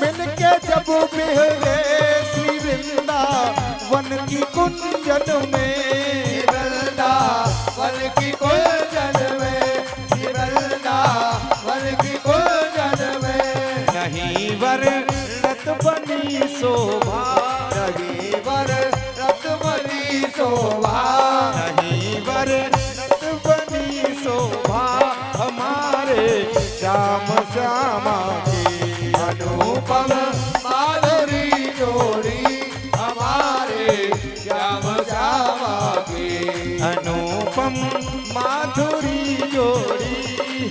मिलके जब बिहरे श्री वृंदावन की कुंजन में, वृंदावन की कुंजन में, वृंदावन की कुंजन में। नहीं वर रत बनी शोभा, नहीं वर रत बनी शोभा, नहीं वर रत बनी शोभा हमारे श्याम श्यामा की अनुपम माधुरी जोड़ी हमारे श्याम श्यामा की। अनुपम माधुरी जोड़ी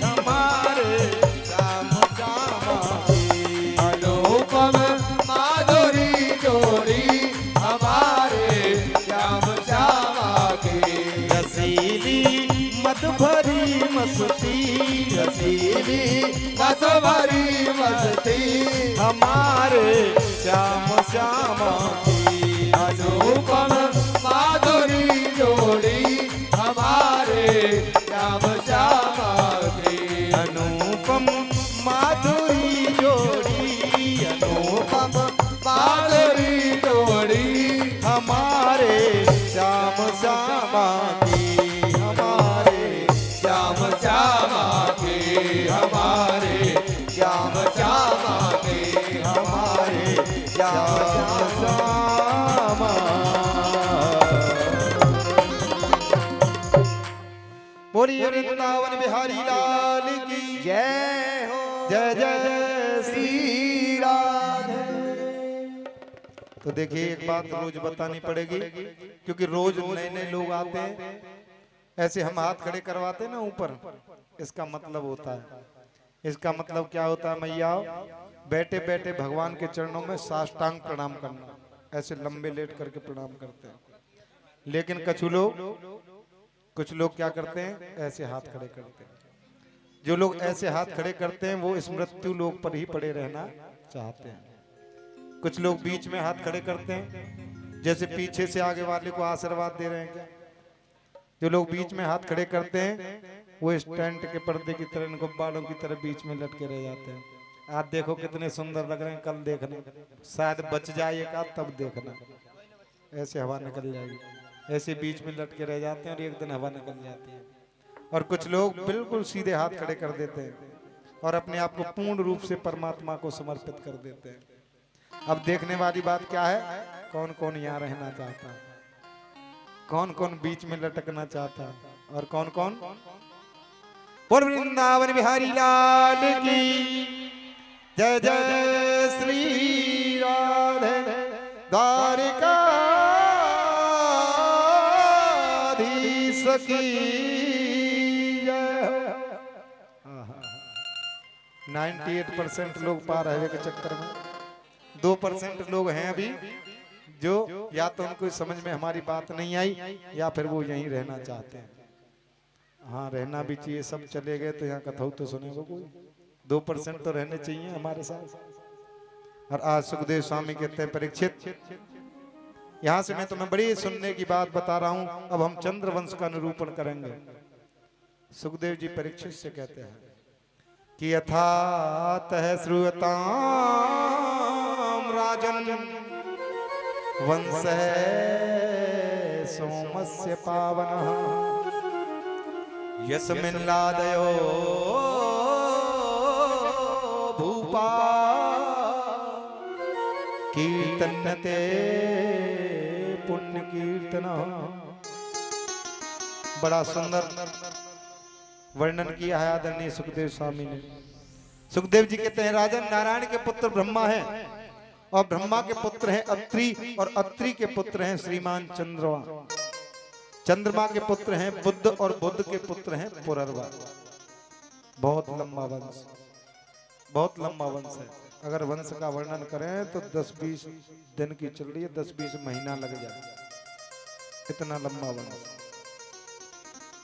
हमारे श्याम श्यामा की। अनुपम माधुरी जोड़ी हमारे श्याम श्यामा की। रसीली मद भरी मस्ती, रसीली मत भरी मस्ती हमारे श्याम श्यामा की। अनुपम माधुरी जोड़ी हमारे श्याम श्यामा की। अनुपम माधुरी जोड़ी, अनुपम माधुरी जोड़ी हमारे श्याम श्यामा की, हमारे श्याम श्यामा की। हमारे श्याम श्यामा की। हमारे श्याम श्यामा। बोलिए वृंदावन बिहारी लाल की जय हो। जय जय श्री। श्री राधे। तो देखिए एक बात रोज बतानी पड़ेगी, क्योंकि रोज नए नए लोग आते हैं। ऐसे हम हाथ खड़े करवाते हैं ना ऊपर, इसका मतलब होता है, इसका मतलब क्या होता है मैया? बैठे बैठे भगवान के चरणों में साष्टांग प्रणाम करना, ऐसे लंबे लेट करके प्रणाम करते हैं। लेकिन कुछ लोग क्या करते हैं? ऐसे हाथ खड़े करते हैं। जो लोग ऐसे हाथ खड़े करते हैं वो इस मृत्यु लोक पर ही पड़े रहना चाहते हैं। कुछ लोग बीच में हाथ खड़े करते हैं, जैसे पीछे से आगे वाले को आशीर्वाद दे रहे हैं क्या। जो लोग बीच में हाथ खड़े करते हैं वो इस टेंट के पर्दे की तरह, गुब्बारों की तरह बीच में लटके रह जाते हैं। आज देखो कितने सुंदर लग रहे हैं, कल देखना शायद बच जाए एक आध, तब देखना ऐसे हवा निकल जाएगी। ऐसे बीच में लटके रह जाते हैं और एक दिन हवा निकल जाती है। और कुछ लोग बिल्कुल सीधे हाथ खड़े कर देते हैं और अपने आप को पूर्ण रूप से परमात्मा को समर्पित कर देते हैं। अब देखने वाली बात क्या है, कौन कौन यहाँ रहना चाहता है, कौन कौन बीच में लटकना चाहता है, और कौन कौन। बोल वृंदावन बिहारी लाल की जय जय श्री राधे। द्वारिका की जय। 98% लोग पार हाईवे के चक्कर में, 2% लोग हैं अभी जो या तो उनको समझ में हमारी बात नहीं आई या फिर वो यहीं रहना चाहते हैं। हाँ रहना भी चाहिए, सब चले गए तो यहाँ कथाऊ तो सुनेगा कोई। 2% तो रहने चाहिए हमारे साथ। और आज सुखदेव स्वामी कहते हैं परीक्षित, यहाँ से मैं तुम्हें बड़ी सुनने की बात बता रहा हूं, अब हम चंद्रवंश का निरूपण करेंगे। सुखदेव जी परीक्षित से कहते हैं कि यथातः श्रूयतां राजन वंश सोमस्य पावनः यस्मिन्नादयो भूपा कीर्तन्यते पुण्य कीर्तन। बड़ा सुंदर वर्णन किया है आदरणीय सुखदेव स्वामी ने। सुखदेव जी कहते हैं राजन, नारायण के पुत्र ब्रह्मा हैं और ब्रह्मा के पुत्र हैं अत्रि और अत्रि के पुत्र हैं श्रीमान चंद्रमा। चंद्रमा के पुत्र हैं बुद्ध और बुद्ध के पुत्र हैं पुरर्वा। बहुत लंबा वंश, बहुत लंबा वंश है। अगर वंश का वर्णन करें तो 10-20 दिन की चल रही है, 10-20 महीना लग जाए, इतना लंबा वंश।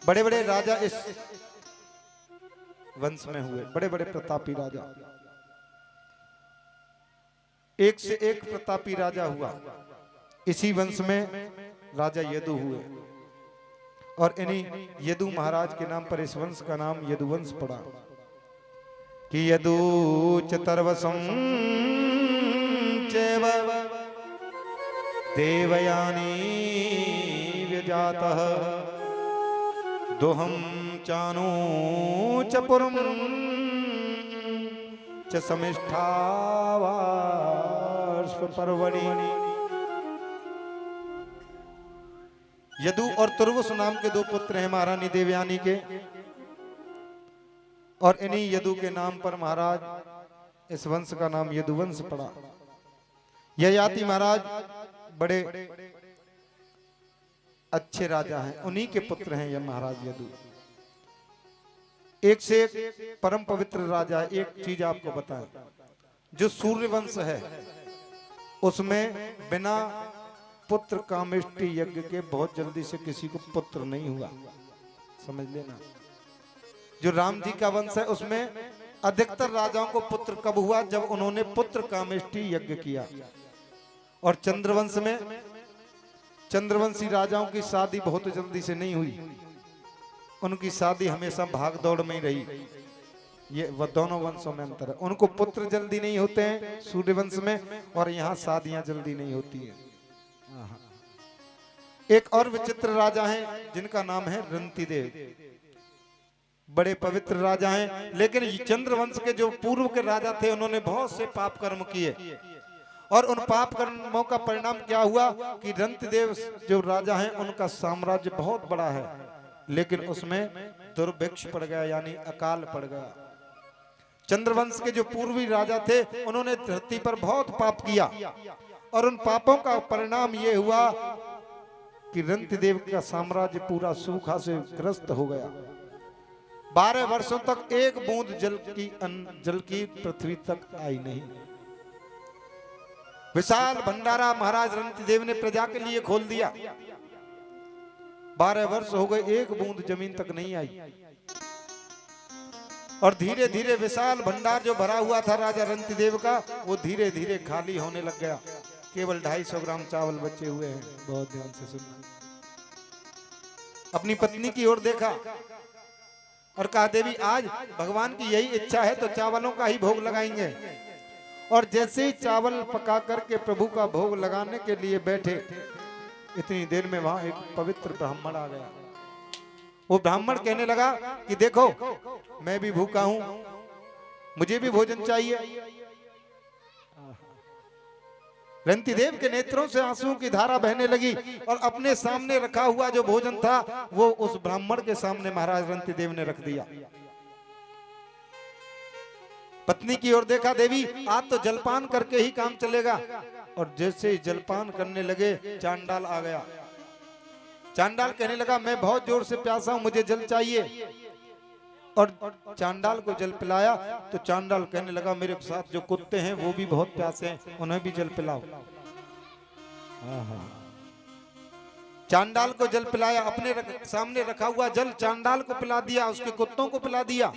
बड़े बड़े राजा इस वंश में हुए, बड़े बड़े प्रतापी राजा, एक से एक प्रतापी राजा हुआ। इसी वंश में राजा यदु हुए और इन्हीं यदु महाराज के नाम पर इस वंश का नाम यदुवंश पड़ा कि यदु चतुर्वसम चैव देवयानी व्यजातः दुहं चानु च पुरं च समिष्ठावार्ष्व पर्वणि। यदु और तुर्वस नाम के दो पुत्र हैं महारानी देवयानी के, और इन्हीं यदु के नाम पर महाराज इस वंश का नाम यदुवंश पड़ा। ययाति महाराज बड़े अच्छे राजा हैं, उन्हीं के पुत्र हैं यह महाराज यदु। एक से एक परम पवित्र राजा है। एक चीज आपको बताएं, जो सूर्यवंश है उसमें बिना पुत्र कामेष्टि यज्ञ के बहुत जल्दी से किसी को पुत्र नहीं हुआ, समझ लेना। जो राम जी का वंश है उसमें अधिकतर राजाओं को पुत्र कब हुआ, जब उन्होंने पुत्र कामेष्टि यज्ञ किया। और चंद्रवंश में चंद्रवंशी राजाओं की शादी बहुत जल्दी से नहीं हुई, उनकी शादी हमेशा भाग दौड़ में ही रही। ये वह दोनों वंशों में अंतर है। उनको पुत्र जल्दी नहीं होते हैं सूर्यवंश में, और यहाँ शादियां जल्दी नहीं होती है। एक और विचित्र राजा हैं जिनका नाम है रंतिदेव, बड़े पवित्र राजा हैं। लेकिन चंद्रवंश के जो पूर्व के राजा थे उन्होंने बहुत से पाप कर्म किए, और उन पाप कर्मों का परिणाम क्या हुआ कि रंतिदेव जो राजा हैं उनका साम्राज्य बहुत बड़ा है, लेकिन उसमें दुर्भिक्ष पड़ गया, यानी अकाल पड़ गया। चंद्रवंश के जो पूर्वी राजा थे उन्होंने धरती पर बहुत पाप किया, और उन पापों का परिणाम ये हुआ कि रंतिदेव का साम्राज्य पूरा सूखा से ग्रस्त हो गया। 12 वर्षों तक एक बूंद जल की पृथ्वी तक आई नहीं। विशाल भंडारा महाराज रंतिदेव ने प्रजा के लिए खोल दिया। 12 वर्ष हो गए, एक बूंद जमीन तक नहीं आई, और धीरे धीरे विशाल भंडार जो भरा हुआ था राजा रंतिदेव का, वो धीरे धीरे खाली होने लग गया। केवल 250 ग्राम चावल बचे हुए हैं। बहुत ध्यान से सुनना। अपनी पत्नी की ओर देखा और कहा, देवी आज भगवान की यही इच्छा है तो चावलों का ही भोग लगाएंगे। और जैसे ही चावल पका करके प्रभु का भोग लगाने के लिए बैठे, इतनी देर में वहां एक पवित्र ब्राह्मण आ गया। वो ब्राह्मण कहने लगा कि देखो मैं भी भूखा हूं, मुझे भी भोजन चाहिए। रंतिदेव के नेत्रों से आंसुओं की धारा बहने लगी, और अपने सामने रखा हुआ जो भोजन था वो उस ब्राह्मण के सामने महाराज रंतिदेव ने रख दिया। पत्नी की ओर देखा, देवी आज तो जलपान करके ही काम चलेगा। और जैसे ही जलपान करने लगे, चांडाल आ गया। चांडाल कहने लगा, मैं बहुत जोर से प्यासा हूं, मुझे जल चाहिए। और चांडाल को जल पिलाया तो चांडाल कहने लगा, मेरे साथ जो कुत्ते हैं वो भी बहुत प्यासे हैं, उन्हें भी जल पिलाओ। चांडाल को जल पिलाया, अपने सामने रखा हुआ जल चांडाल को पिला दिया, उसके कुत्तों को पिला दिया।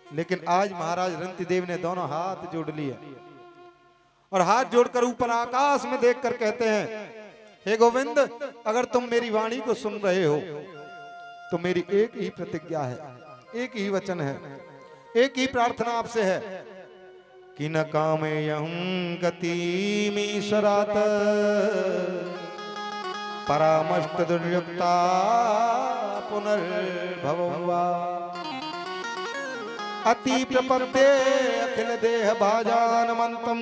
लेकिन आज महाराज रंतिदेव ने दोनों हाथ जोड़ लिए, और हाथ जोड़कर ऊपर आकाश में देखकर कहते हैं, हे गोविंद, अगर तुम मेरी वाणी को सुन रहे हो तो मेरी एक ही प्रतिज्ञा है, एक ही वचन है, एक ही प्रार्थना आपसे है कि न कामेयं गतिमीशरात परामष्ट दुर्युक्ता पुनर्भवं वा अति प्रपद्ये अखिल देह भाजानमंतम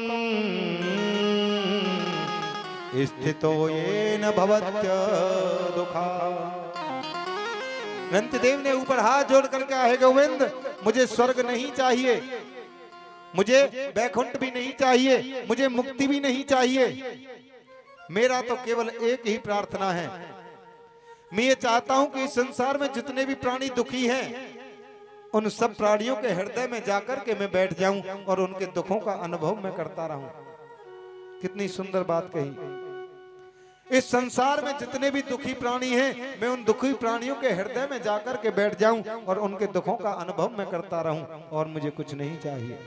स्थितो येन भवत्य दुखा। रंतिदेव ने ऊपर हाथ जोड़ करके, हे गोविंद, मुझे स्वर्ग नहीं चाहिए, मुझे वैकुंठ भी नहीं चाहिए, मुझे मुक्ति भी नहीं चाहिए। मेरा तो केवल एक ही प्रार्थना है। मैं ये चाहता हूं कि इस संसार में जितने भी प्राणी दुखी हैं, उन सब प्राणियों के हृदय में जाकर के मैं बैठ जाऊं और उनके दुखों का अनुभव मैं करता रहूं। कितनी सुंदर बात कही। इस संसार में जितने भी दुखी प्राणी हैं, मैं उन दुखी प्राणियों के हृदय में जाकर के बैठ जाऊं और उनके दुखों का अनुभव मैं करता रहूं, और मुझे कुछ नहीं चाहिए।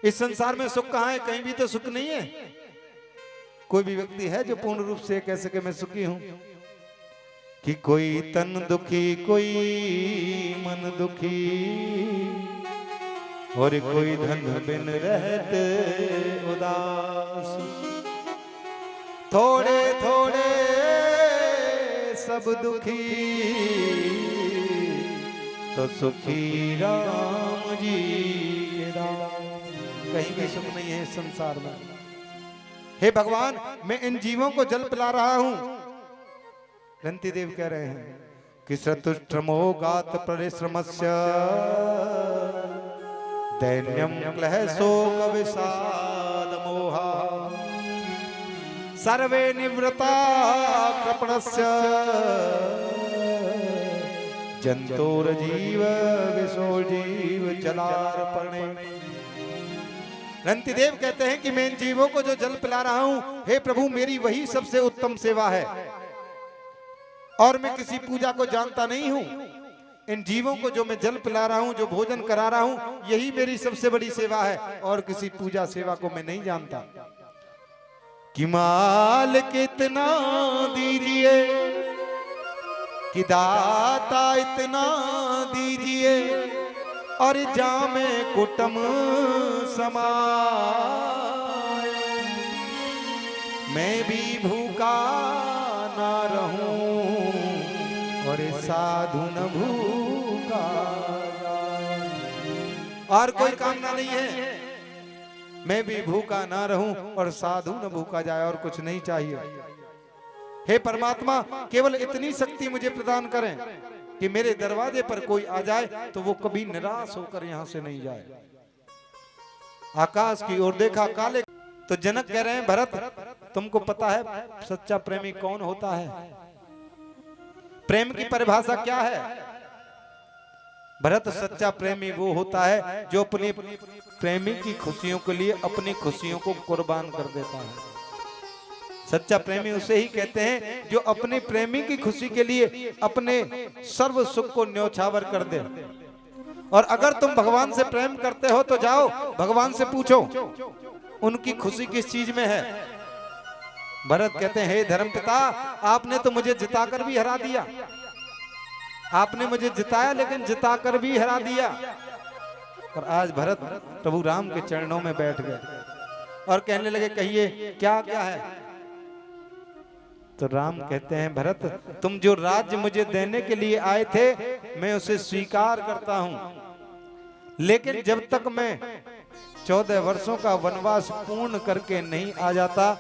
इस संसार में सुख कहां है? कहीं भी तो सुख नहीं है। कोई भी व्यक्ति है जो पूर्ण रूप से कह सके मैं सुखी हूं? कि कोई तन दुखी, कोई मन दुखी, और कोई धन बिन रहते उदास, थोड़े थोड़े सब दुखी, तो सुखी राम जी के दास। कहीं भी सुख नहीं है इस संसार में। हे भगवान, मैं इन जीवों को जल पिला रहा हूं। रंती देव कह रहे हैं कि सतुष्टमो गात परिश्रमस्य दैन्यम क्लह शोक विषाद मोहा, सर्वे निवृता कृपणस्य जंतुर जीव विशोल जीव जलार्पणे। रंतिदेव कहते हैं कि मैं इन जीवों को जो जल पिला रहा हूं, हे प्रभु, मेरी वही सबसे उत्तम सेवा है और मैं किसी पूजा को जानता नहीं हूं। इन जीवों को जो मैं जल पिला रहा हूं, जो भोजन करा रहा हूं, यही मेरी सबसे बड़ी सेवा है और किसी पूजा सेवा को मैं नहीं जानता। कि माल कितना दीजिए, कि दाता इतना दीजिए, और जामे कुटुम समाए, मैं भी भूखा ना रहूं और साधु न भूखा। और कोई कामना नहीं है, मैं भी भूखा ना रहूं और साधु न भूखा जाए, और कुछ नहीं चाहिए। हे परमात्मा, केवल इतनी शक्ति मुझे प्रदान करें कि मेरे दरवाजे पर कोई आ जाए तो वो कभी निराश होकर यहां से नहीं जाए। आकाश की ओर देखा काले, तो जनक कह रहे हैं, भरत तुमको पता है सच्चा प्रेमी कौन होता है? प्रेम की परिभाषा क्या है? भरत, सच्चा प्रेमी वो होता है जो अपने प्रेमी की खुशियों के लिए अपनी खुशियों को कुर्बान कर देता है। सच्चा प्रेमी उसे ही कहते हैं जो अपने प्रेमी की खुशी के लिए अपने सर्व सुख को न्योछावर कर दे। और अगर तुम भगवान से प्रेम करते हो तो जाओ भगवान से पूछो उनकी खुशी किस चीज में है। भरत कहते हैं, हे धर्मपिता, आपने तो मुझे जिताकर भी हरा दिया, आपने मुझे जिताया लेकिन जिताकर भी हरा दिया। और आज भरत प्रभु राम के चरणों में बैठ गए और कहने लगे, कहिए क्या क्या है? तो राम कहते हैं, भरत तुम जो राज्य मुझे देने के लिए आए थे मैं उसे स्वीकार करता हूं, लेकिन जब तक मैं 14 वर्षों का वनवास पूर्ण करके नहीं आ जाता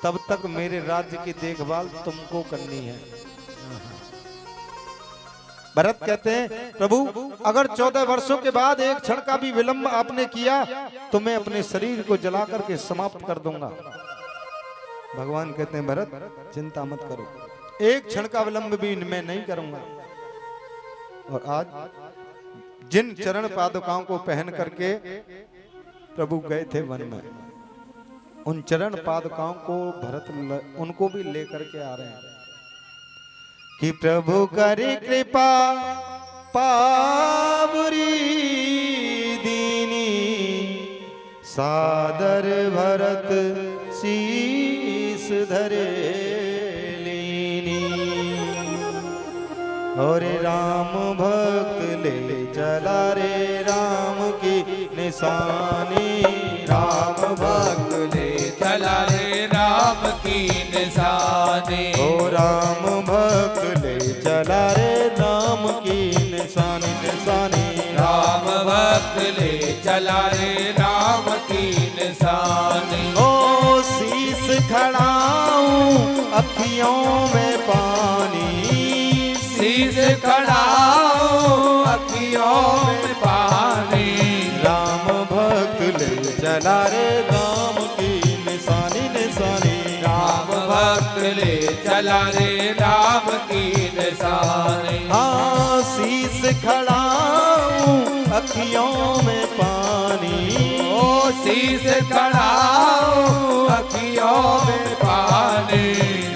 तब तक मेरे राज्य की देखभाल तुमको करनी है। भरत कहते हैं, प्रभु अगर 14 वर्षों के बाद एक क्षण का भी विलंब आपने किया तो मैं अपने शरीर को जला करके समाप्त कर दूंगा। भगवान कहते हैं, भरत चिंता मत करो, एक क्षण का विलंब भी मैं नहीं करूंगा। और आज जिन चरण पादुकाओं को पहन करके प्रभु गए थे वन में, उन चरण पादुकाओं को भरत उनको भी लेकर के आ रहे हैं कि प्रभु करी कृपा पावरी दीनी, सादर भरत शीस धरे लीनी। और राम भक्त ले चला रे राम की निशानी, राम भक्त ले चला रे राम की निशानी। ओ राम भक्त ले चला रे राम की निशानी, निशानी। राम भक्त ले चला रे राम की निशानी। ओ शीस खड़ाऊं अखियों में पानी, शीस खड़ाऊं अखियों में पानी। राम भक्त ले चला रे राम की निशानी, निशानी। राम भक्त ले चला रे राम की निशानी। हाँ शीस खड़ाऊं अखियों में पानी, ओ शीस खड़ाऊं अखियों में पानी।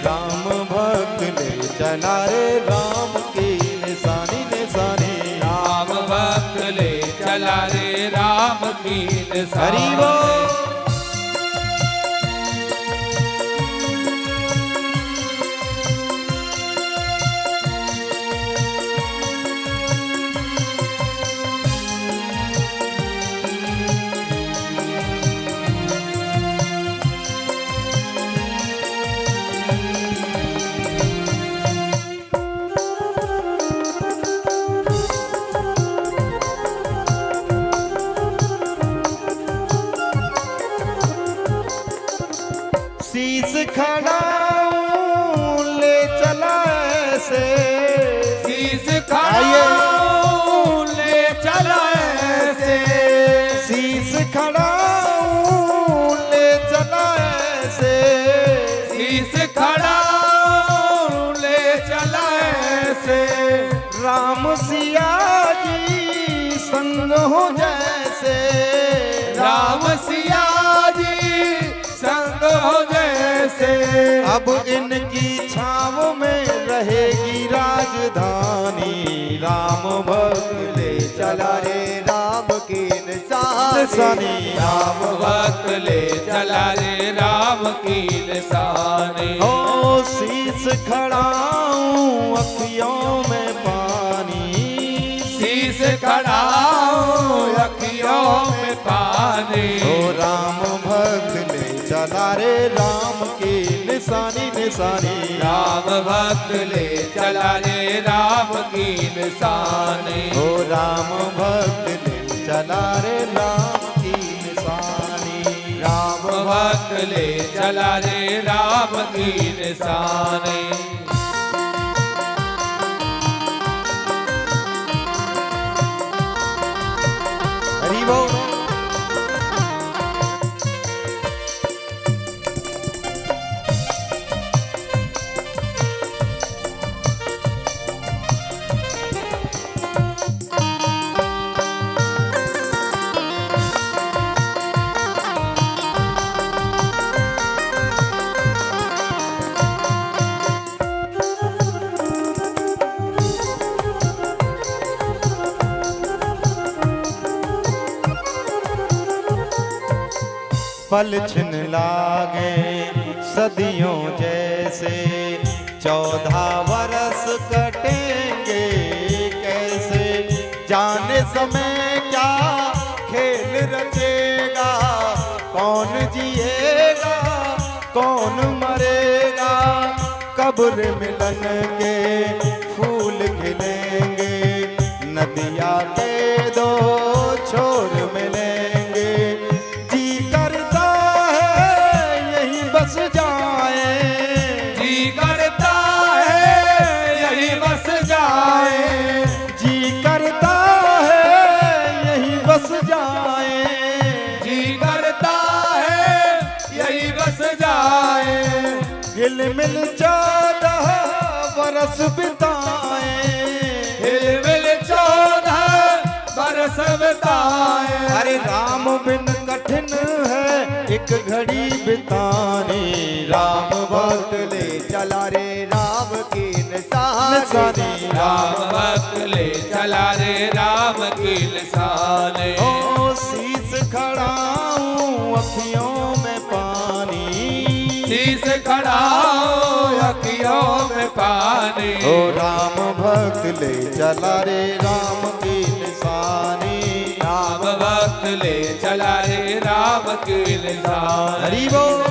राम भक्त ले चला रे राम की निशानी, निशानी। राम भक्त ले चला रे राम की निशानी। हरि बोल। खड़ाऊं ले चला ऐसे, शीश खड़ाऊं ले चला ऐसे, शीश खड़ाऊं ले चला ऐसे, शीश खड़ाऊं ले चला ऐसे, राम सिया जी संग हो जैसे, राम सिया जी संग हो जैसे, अब इनकी छाव में रहेगी राजधानी, राम भक्त ले चला रे राम की निशानी, राम भक्त ले चला रे राम की निशानी, ओ शीश खड़ाऊं अखियों में पानी, शीश खड़ाऊं अखियों में पानी, ओ राम भक्त ले चला रे राम की निशानी निशानी, राम भक्त ले चला रे राम की निशानी, ओ राम भक्त ले चला रे राम की निशानी, राम भक्त ले चला रे राम की निशानी। हरि बोल। पल छिन लागे सदियों जैसे, 14 वर्ष कटेंगे कैसे, जाने समय क्या खेल रचेगा, कौन जिएगा कौन मरेगा, कब्र मिलन के फूल खिलेंगे, नदिया के दो छोर मिलेंगे, जी करता है यही बस जाए, जी करता है यही बस जाए, जी करता है यही बस जाए, जी करता है यही बस जाए, हिल मिल 14 बरस बिताए, हिल मिल 14 बरस बिताए, अरे राम बिन कठिन है एक घड़ी बितानी, राम भक्त ले चला रे राम की निशानी, राम भक्त ले चला रे राम की निशानी, ओ शीश खड़ाऊं अखियों में पानी, शीश खड़ाऊं अखियों में पानी, ओ राम भक्त ले चला रे राम की निशानी, राम भक्त ले चला रे राम की निशानी। हरि बोल।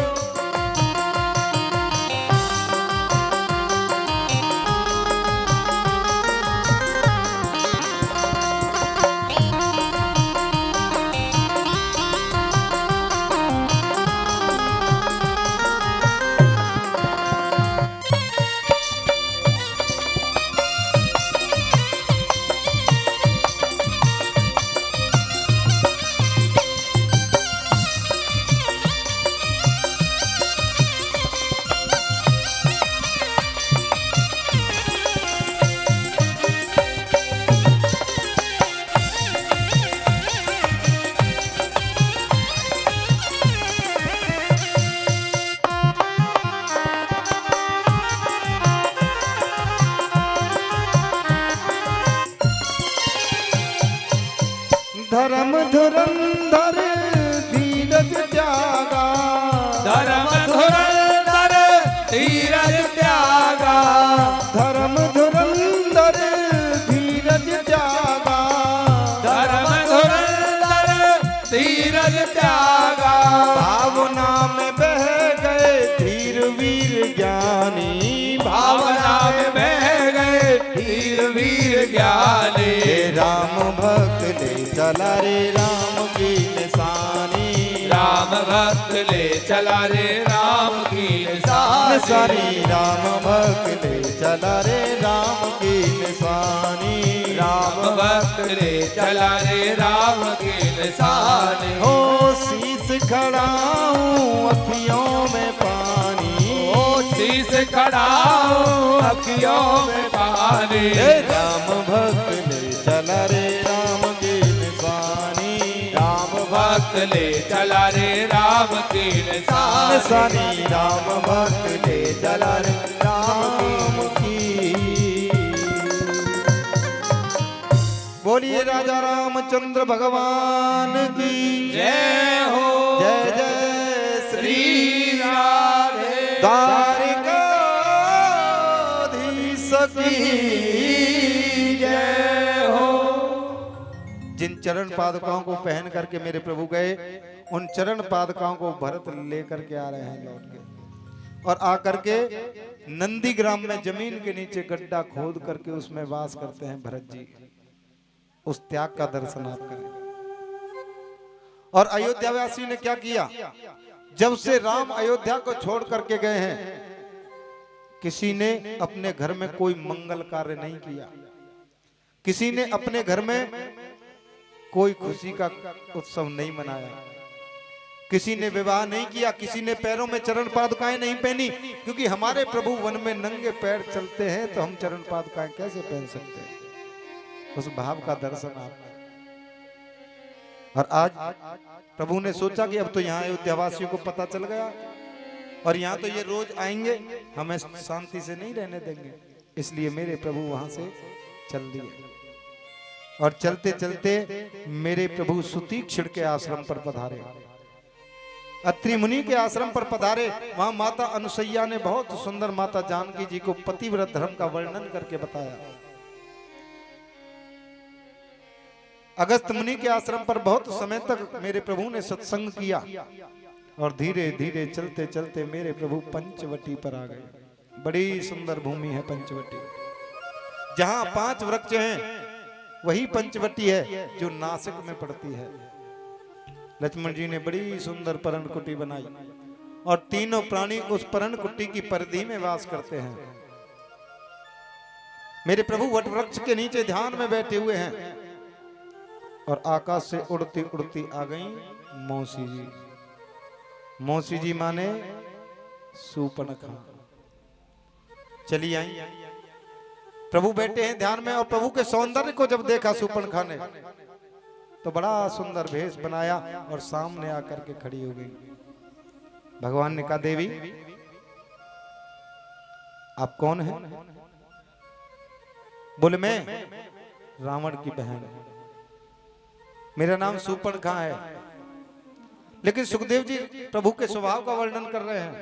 धर्म धुरंधर धीरज त्यागा, धर्म धुरंधर धीरज त्यागा, धर्म धुरंधर धीरज त्यागा, धर्म धुरंधर धीरज त्यागा, भावना में बह गए धीर वीर ज्ञानी, भावना में बह गए धीर वीर ज्ञानी, राम भक्त ले चला रे राम की निशानी, राम भक्त ले चला रे राम की निशानी, निशानी राम भक्त ले चला रे राम की निशानी। राम भक्त ले चला रे राम की निशानी। हो शीस खड़ा हूँ अखियों में पानी। ओ शीस खड़ा हूँ अखियों में पानी। राम भक्त ले चला रे राम की निशानी। राम भक्त ले चला रे राम की निशानी। राम भक्त ले चला रे राम की। बोलिए राजा रामचंद्र भगवान की जय हो। जय जय श्री श्री राधे। द्वारिकाधीश की जय हो। जिन चरण पादुकाओं को पहन करके मेरे प्रभु गए, उन चरण पादुकाओं को भरत लेकर के आ रहे हैं लौट के। और आकर के नंदीग्राम में जमीन के नीचे गड्ढा खोद करके उसमें वास करते हैं भरत जी। उस त्याग का दर्शन आप करें। और अयोध्यावासी ने क्या किया, जब से राम अयोध्या को छोड़ करके गए हैं, किसी ने अपने घर में कोई मंगल कार्य नहीं किया, किसी ने अपने घर में कोई खुशी का उत्सव नहीं मनाया, किसी ने विवाह नहीं किया, किसी ने पैरों में चरण पादुकाएं नहीं पहनी। क्योंकि हमारे प्रभु वन में नंगे पैर चलते हैं तो हम चरण पादुकाएं कैसे पहन सकते हैं। उस भाव का दर्शन आप। और आज प्रभु ने सोचा कि अब तो यहाँ अयोध्यावासियों को पता चल गया और यहाँ तो ये रोज आएंगे, हमें शांति से नहीं रहने देंगे। इसलिए मेरे प्रभु वहां से चल दिए और चलते चलते मेरे प्रभु सुतीक्षण के आश्रम पर पधारे, अत्रि मुनि के आश्रम पर पधारे। वहां माता अनुसैया ने बहुत सुंदर माता जानकी जी को पतिव्रत धर्म का वर्णन करके बताया। अगस्त मुनि के आश्रम पर बहुत समय तक मेरे प्रभु ने सत्संग किया और धीरे धीरे चलते चलते मेरे प्रभु पंचवटी पर आ गए। बड़ी सुंदर भूमि है पंचवटी, जहां 5 वृक्ष हैं वही पंचवटी है जो नासिक में पड़ती है। लक्ष्मण जी ने बड़ी सुंदर पर्णकुटी बनाई और तीनों प्राणी उस पर्णकुटी की परिधि में वास करते हैं। मेरे प्रभु वट वृक्ष के नीचे ध्यान में बैठे हुए हैं और आकाश से उड़ती उड़ती आ गई मौसी जी। मौसी जी माने सूर्पणखा चली आई। प्रभु बैठे हैं ध्यान में और प्रभु के सौंदर्य को जब देखा सूर्पणखा ने तो बड़ा सुंदर भेष बनाया और सामने आकर के खड़ी हो गई। भगवान ने कहा, देवी आप कौन हैं? बोले, मैं रावण की बहन, मेरा नाम सूर्पणखा है। लेकिन सुखदेव जी प्रभु के स्वभाव का वर्णन कर रहे हैं।